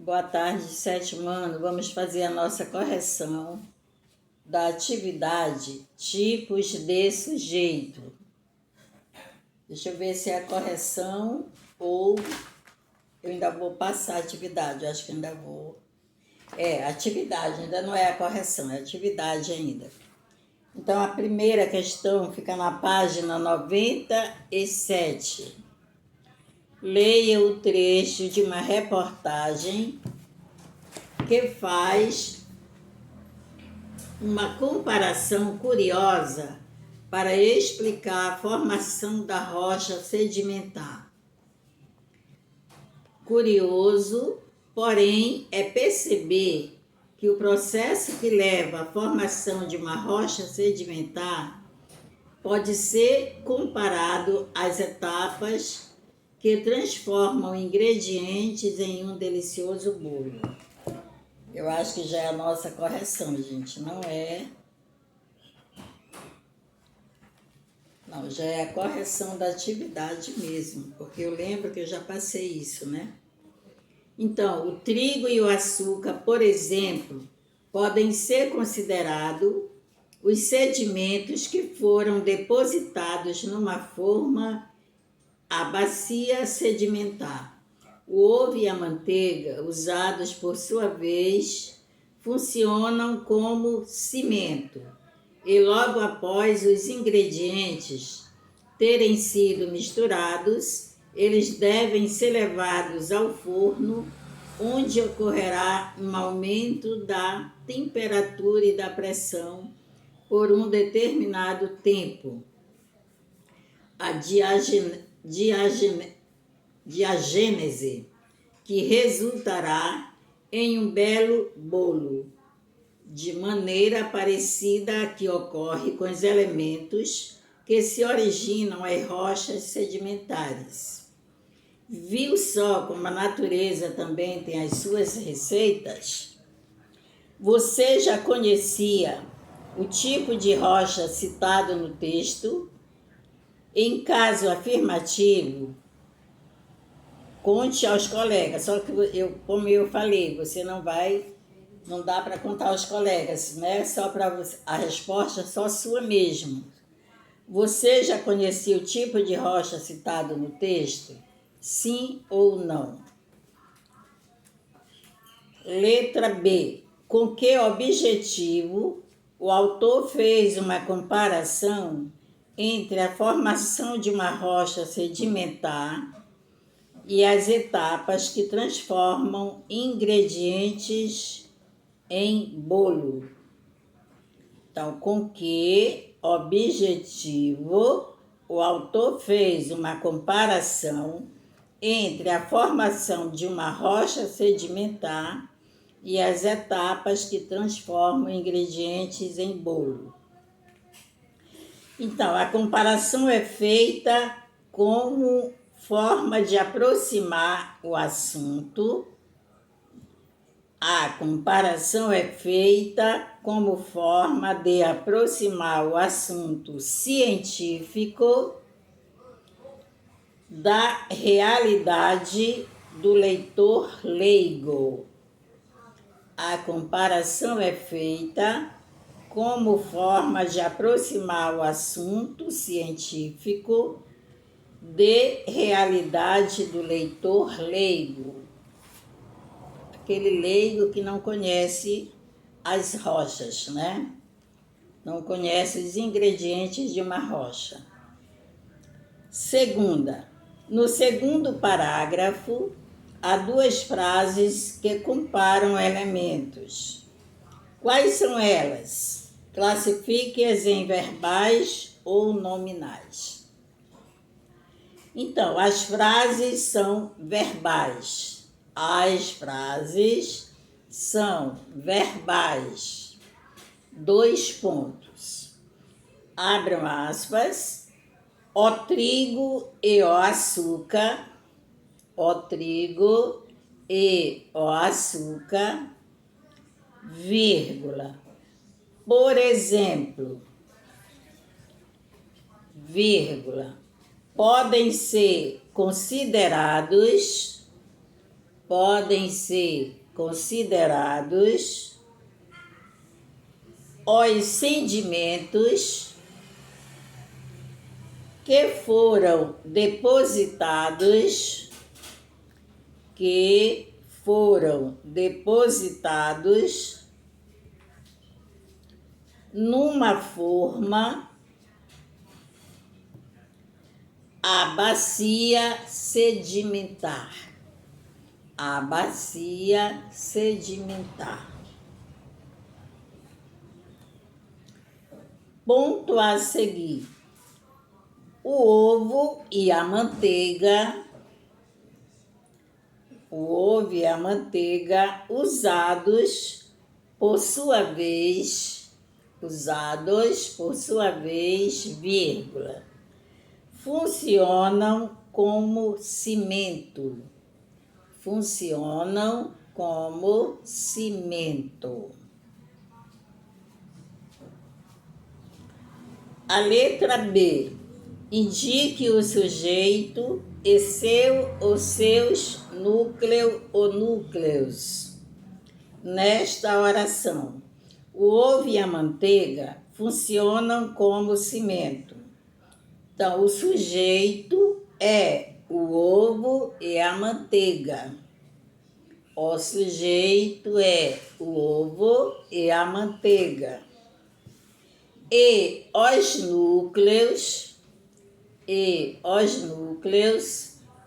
Boa tarde, sétimo ano. Vamos fazer a nossa correção da atividade tipos de sujeito. Deixa eu ver se é a correção ou eu ainda vou passar a atividade. Eu acho que ainda vou. Atividade, ainda não é a correção, é atividade ainda. Então, a primeira questão fica na página 97. Leia o trecho de uma reportagem que faz uma comparação curiosa para explicar a formação da rocha sedimentar. Curioso, porém, é perceber que o processo que leva à formação de uma rocha sedimentar pode ser comparado às etapas que transformam ingredientes em um delicioso bolo. Eu acho que já é a nossa correção, gente, não é... Não, já é a correção da atividade mesmo, porque eu lembro que eu já passei isso, né? Então, o trigo e o açúcar, por exemplo, podem ser considerados os sedimentos que foram depositados numa forma, a bacia sedimentar. O ovo e a manteiga, usados por sua vez, funcionam como cimento. E logo após os ingredientes terem sido misturados, eles devem ser levados ao forno, onde ocorrerá um aumento da temperatura e da pressão por um determinado tempo. A diagênese, que resultará em um belo bolo, de maneira parecida a que ocorre com os elementos que se originam em rochas sedimentares. Viu só como a natureza também tem as suas receitas? Você já conhecia o tipo de rocha citado no texto? Em caso afirmativo, conte aos colegas. Só que como eu falei, você não dá para contar aos colegas, né? Só para você, a resposta é só sua mesmo. Você já conhecia o tipo de rocha citado no texto? Sim ou não? Letra B. Com que objetivo o autor fez uma comparação entre a formação de uma rocha sedimentar e as etapas que transformam ingredientes em bolo? Então, com que objetivo o autor fez uma comparação entre a formação de uma rocha sedimentar e as etapas que transformam ingredientes em bolo? Então, a comparação é feita como forma de aproximar o assunto. A comparação é feita como forma de aproximar o assunto científico da realidade do leitor leigo. A comparação é feita como forma de aproximar o assunto científico de realidade do leitor leigo. Aquele leigo que não conhece as rochas, né? Não conhece os ingredientes de uma rocha. Segunda, no segundo parágrafo, há duas frases que comparam elementos. Quais são elas? Classifique-as em verbais ou nominais. Então, as frases são verbais. As frases são verbais. 2 pontos. Abram aspas. O trigo e o açúcar. O trigo e o açúcar, vírgula. Por exemplo, vírgula, podem ser considerados podem ser considerados os sentimentos que foram depositados numa forma, a bacia sedimentar. A bacia sedimentar. Ponto a seguir. O ovo e a manteiga. O ovo e a manteiga usados, por sua vez, vírgula, funcionam como cimento. Funcionam como cimento. A letra B. Indique o sujeito e os seus núcleo ou núcleos. Nesta oração, o ovo e a manteiga funcionam como cimento. Então, o sujeito é o ovo e a manteiga. O sujeito é o ovo e a manteiga. E os núcleos,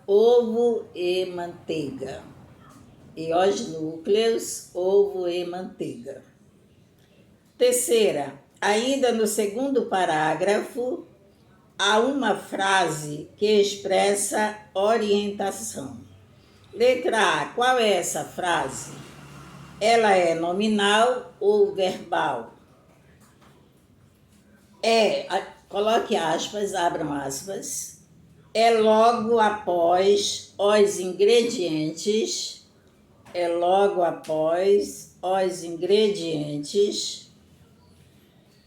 ovo e manteiga. E os núcleos, ovo e manteiga. Terceira, ainda no segundo parágrafo, há uma frase que expressa orientação. Letra A, qual é essa frase? Ela é nominal ou verbal? Coloque aspas, abram aspas. É logo após os ingredientes.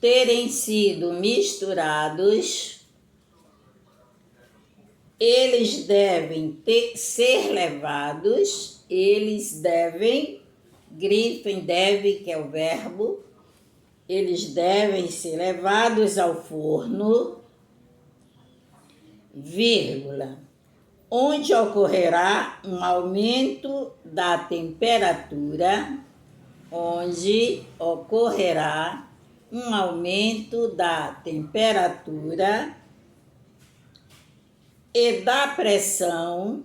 Terem sido misturados, eles devem ser levados, grifem deve, que é o verbo, eles devem ser levados ao forno, vírgula, onde ocorrerá um aumento da temperatura, e da pressão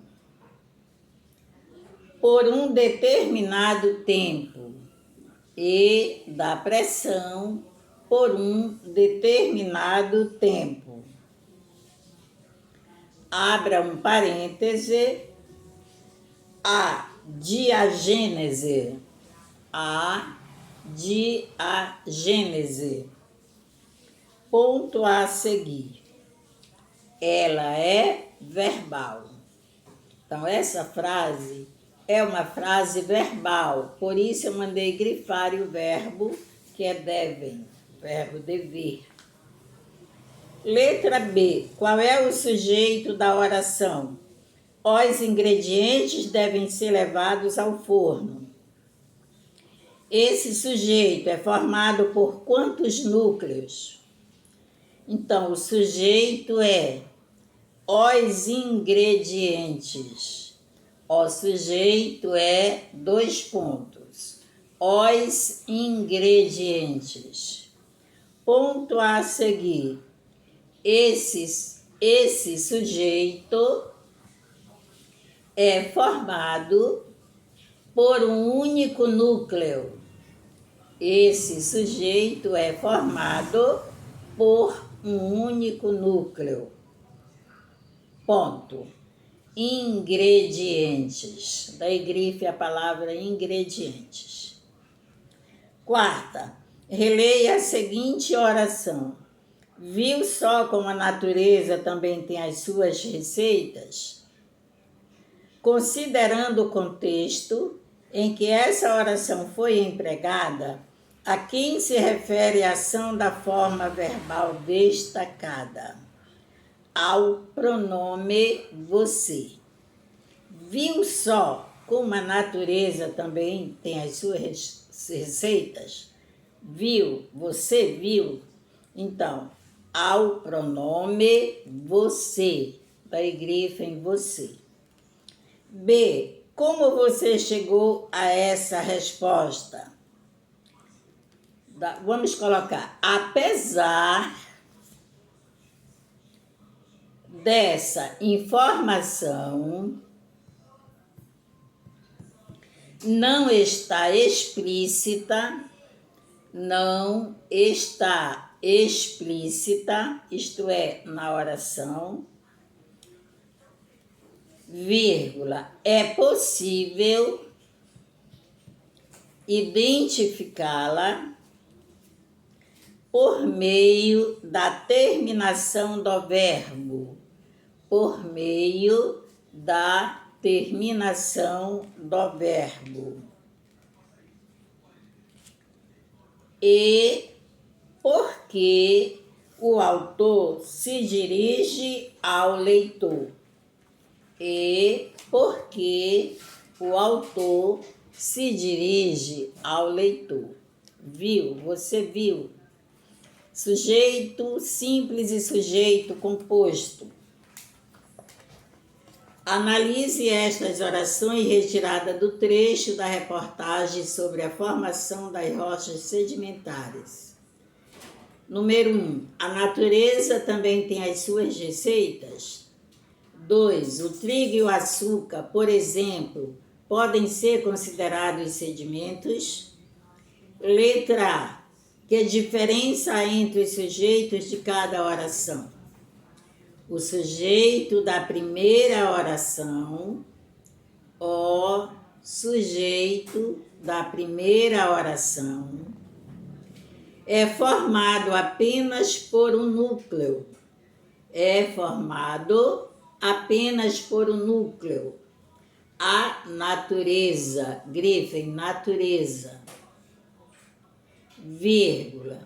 por um determinado tempo. Abra um parêntese. A diagênese. Ponto a seguir. Ela é verbal. Então, essa frase é uma frase verbal. Por isso, eu mandei grifar o verbo, que é devem, verbo dever. Letra B. Qual é o sujeito da oração? Os ingredientes devem ser levados ao forno. Esse sujeito é formado por quantos núcleos? Então, o sujeito é os ingredientes. O sujeito é os ingredientes. Ponto a seguir. Esse sujeito é formado por um único núcleo. Esse sujeito é formado por um único núcleo. Ponto. Ingredientes. Daí grife a palavra ingredientes. Quarta, releia a seguinte oração. Viu só como a natureza também tem as suas receitas? Considerando o contexto em que essa oração foi empregada, a quem se refere a ação da forma verbal destacada? Ao pronome você. Viu só como a natureza também tem as suas receitas, viu, você viu, então, ao pronome você, vai grifa em você. B, como você chegou a essa resposta? Vamos colocar, apesar dessa informação não está explícita, isto é, na oração, vírgula, é possível identificá-la por meio da terminação do verbo, por meio da terminação do verbo. E porque o autor se dirige ao leitor. E porque o autor se dirige ao leitor. Viu? Você viu? Sujeito simples e sujeito composto. Analise estas orações retiradas do trecho da reportagem sobre a formação das rochas sedimentares. Número 1. A natureza também tem as suas receitas? 2. O trigo e o açúcar, por exemplo, podem ser considerados sedimentos? Letra A. Que diferença entre os sujeitos de cada oração? O sujeito da primeira oração, o sujeito da primeira oração, é formado apenas por um núcleo. É formado apenas por um núcleo. A natureza, grifem natureza, vírgula,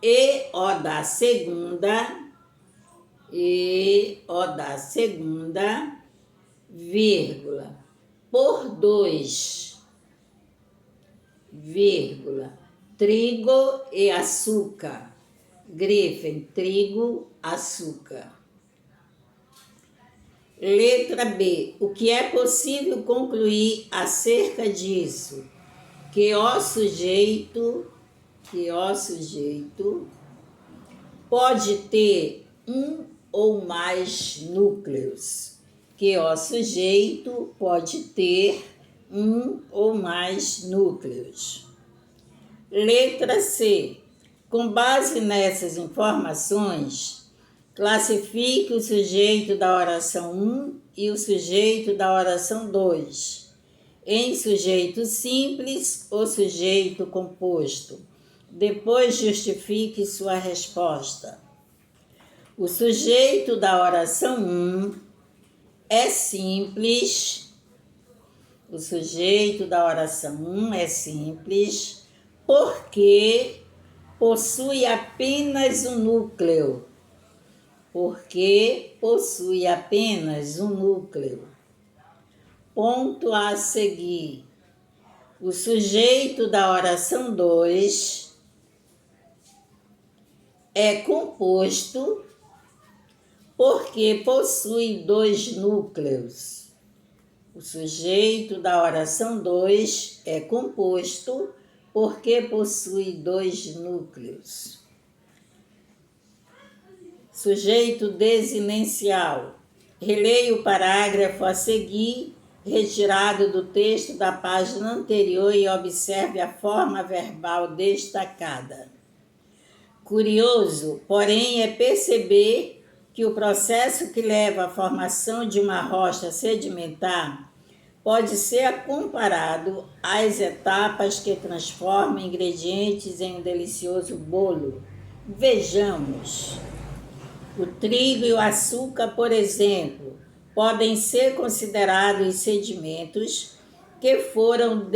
e o da segunda, vírgula, por 2, vírgula, trigo e açúcar, grifem trigo, açúcar. Letra B. O que é possível concluir acerca disso? Que o sujeito pode ter um ou mais núcleos. Que o sujeito pode ter um ou mais núcleos. Letra C. Com base nessas informações, classifique o sujeito da oração 1 e o sujeito da oração 2 em sujeito simples ou sujeito composto. Depois justifique sua resposta. O sujeito da oração 1 é simples. O sujeito da oração 1 é simples porque possui apenas um núcleo. Porque possui apenas um núcleo. Ponto a seguir. O sujeito da oração 2 é composto porque possui 2 núcleos. O sujeito da oração 2 é composto porque possui 2 núcleos. Sujeito desinencial. Releia o parágrafo a seguir, retirado do texto da página anterior, e observe a forma verbal destacada. Curioso, porém, é perceber que o processo que leva à formação de uma rocha sedimentar pode ser comparado às etapas que transformam ingredientes em um delicioso bolo. Vejamos. O trigo e o açúcar, por exemplo, podem ser considerados sedimentos que foram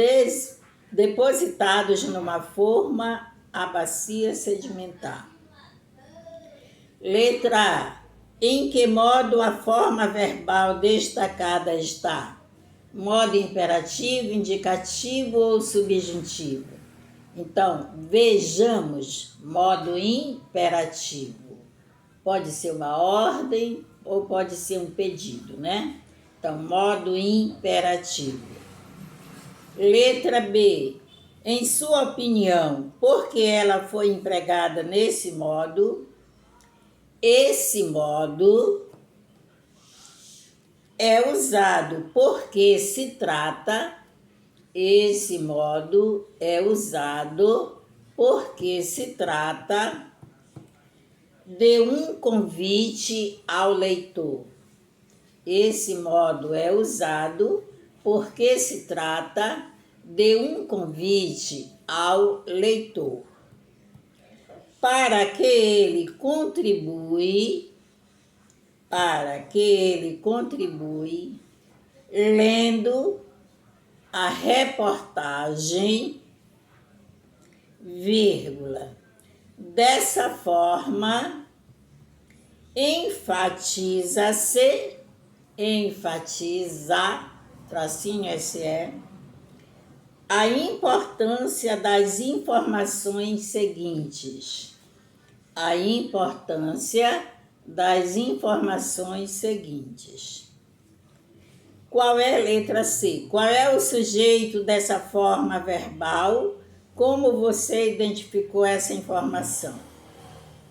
depositados numa forma, a bacia sedimentar. Letra A. Em que modo a forma verbal destacada está? Modo imperativo, indicativo ou subjuntivo? Então, vejamos, modo imperativo. Pode ser uma ordem ou pode ser um pedido, né? Então, modo imperativo. Letra B. Em sua opinião, por que ela foi empregada nesse modo? Esse modo é usado porque se trata, esse modo é usado porque se trata de um convite ao leitor. Esse modo é usado porque se trata de um convite ao leitor, para que ele contribui, lendo a reportagem, vírgula. Dessa forma, tracinho SE, a importância das informações seguintes. Qual é a letra C? Qual é o sujeito dessa forma verbal? Como você identificou essa informação?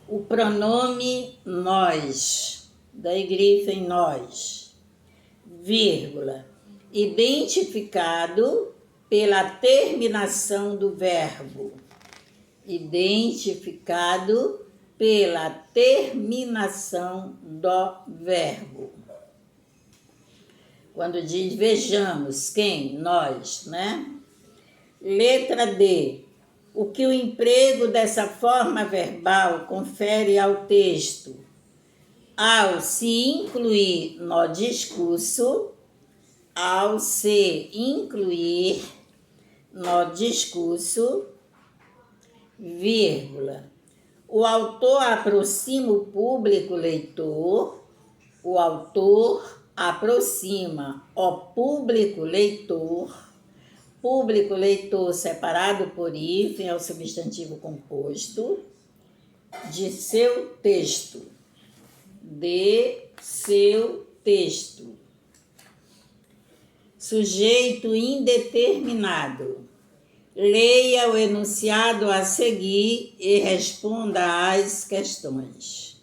O pronome nós, daí grifem nós, vírgula, identificado pela terminação do verbo. Quando diz vejamos, quem? Nós, né? Letra D. O que o emprego dessa forma verbal confere ao texto? Ao se incluir no discurso, vírgula. O autor aproxima o público leitor, o autor aproxima o público leitor separado por hífen, é o substantivo composto, de seu texto. Sujeito indeterminado. Leia o enunciado a seguir e responda às questões.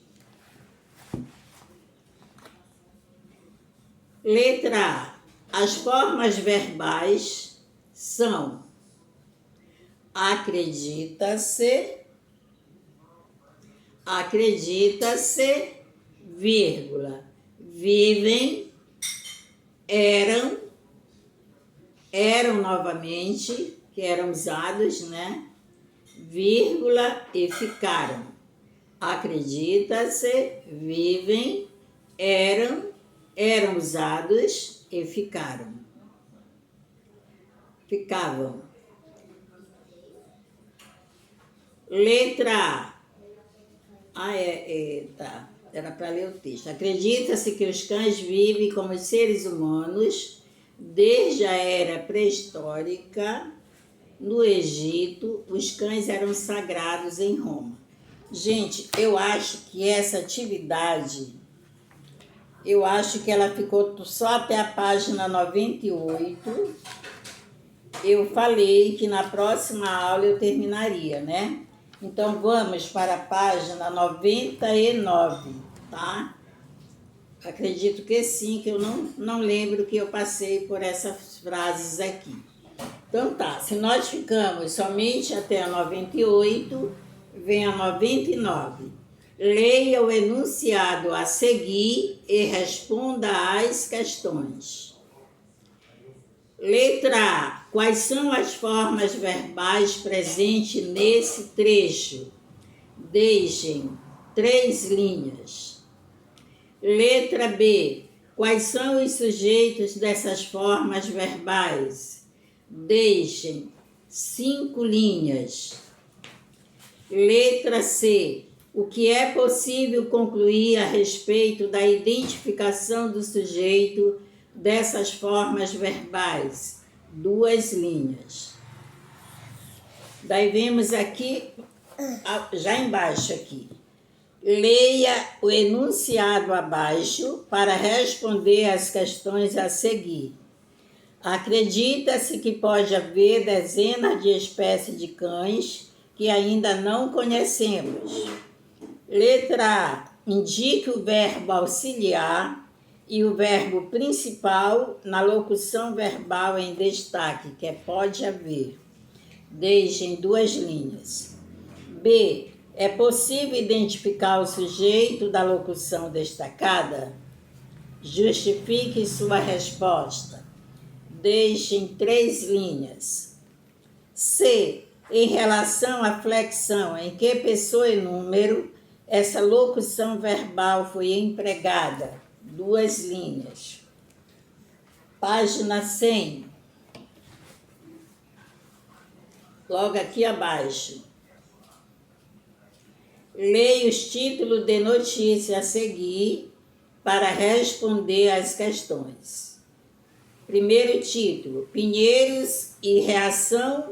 Letra A. As formas verbais são acredita-se, vírgula, vivem, eram novamente, que eram usados, né? Vírgula e ficaram. Acredita-se, vivem, eram usados e ficavam. Letra A. Tá. Era para ler o texto. Acredita-se que os cães vivem como seres humanos desde a era pré-histórica. No Egito, os cães eram sagrados em Roma. Gente, eu acho que essa atividade, ela ficou só até a página 98. Eu falei que na próxima aula eu terminaria, né? Então, vamos para a página 99, tá? Acredito que sim, que eu não lembro que eu passei por essas frases aqui. Então tá, se nós ficamos somente até a 98, vem a 99. Leia o enunciado a seguir e responda às questões. Letra A. Quais são as formas verbais presentes nesse trecho? Deixem 3 linhas. Letra B. Quais são os sujeitos dessas formas verbais? Deixem 5 linhas. Letra C. O que é possível concluir a respeito da identificação do sujeito dessas formas verbais, 2 linhas. Daí vemos aqui, já embaixo aqui, leia o enunciado abaixo para responder às questões a seguir. Acredita-se que pode haver dezenas de espécies de cães que ainda não conhecemos. Letra A. Indique o verbo auxiliar e o verbo principal na locução verbal em destaque, que é pode haver. Deixe em 2 linhas. B. É possível identificar o sujeito da locução destacada? Justifique sua resposta. Deixe em 3 linhas. C. Em relação à flexão, em que pessoa e número essa locução verbal foi empregada? 2 linhas. Página 100. Logo aqui abaixo. Leia os títulos de notícia a seguir para responder às questões. Primeiro título: Pinheiros e reação